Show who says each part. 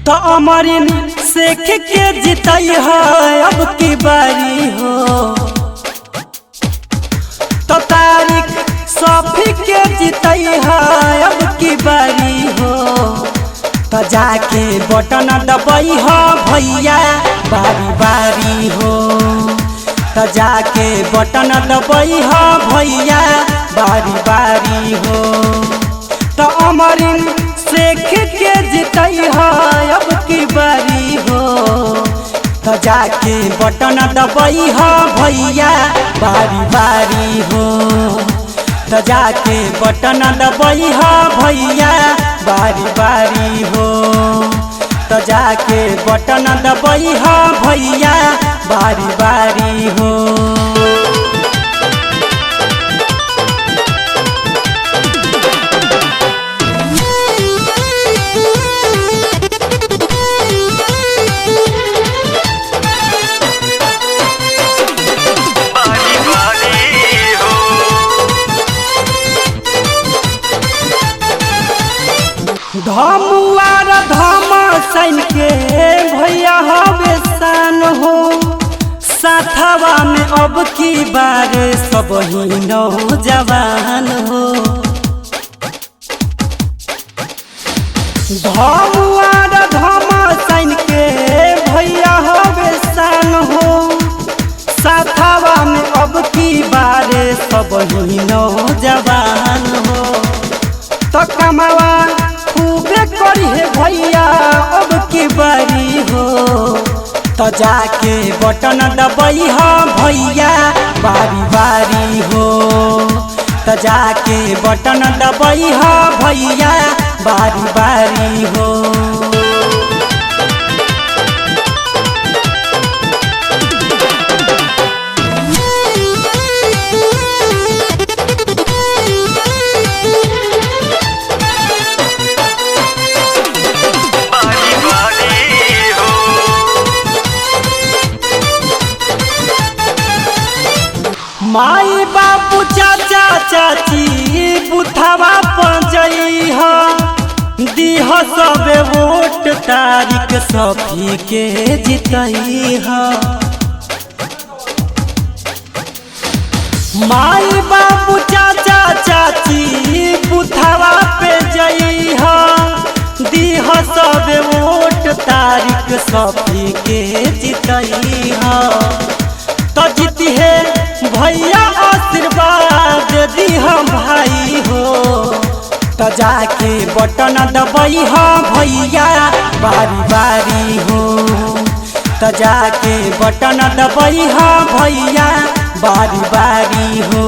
Speaker 1: तो अमरिन शेख के जितई है अब की बारी हो। तो तारिक सफी के जितई है अब की बारी हो। तो जाके बटन दबाई हो भैया बारी बारी हो। तो जाके बटन दबाई हो भैया बारी बारी हो। तो अमरिन शेख के जितई है अब की बारी हो। तो जाके बटन दबाई हो भैया बारी बारी हो। तो जाके बटन दबाई हो भैया बारी बारी हो। तो जाके बटन दबाई हो भैया बारी बारी हो। धमुआर धम सैन के भैया हवे सान हो। साथवा में अब की बार सब ही नौजवान हो। धमुआर धम सैन के भैया हवे सान हो। साथवा में अब की बार सब ही नौजवान हो। तो कमावा खूबे करी है भैया अब की बारी हो। तो जाके बटन दबाई हो भैया बारी बारी हो। तो जाके बटन दबाई हो भैया बारी बारी हो। माई बापू चाचा चाची बुथवा पंजई हो। दीह सबे वोट तारिक सफी के जितई हो। माई बापू चाचा चाची बुथवा पे जई हो। दीह सबे वोट तारिक सफी के जितई हो। तो जीती है भैया आशीर्वाद दी हम भाई हो। तो जाके बटन दबाई हो भैया बारी बारी हो। तो जाके बटन दबाई हो भैया बारी बारी हो।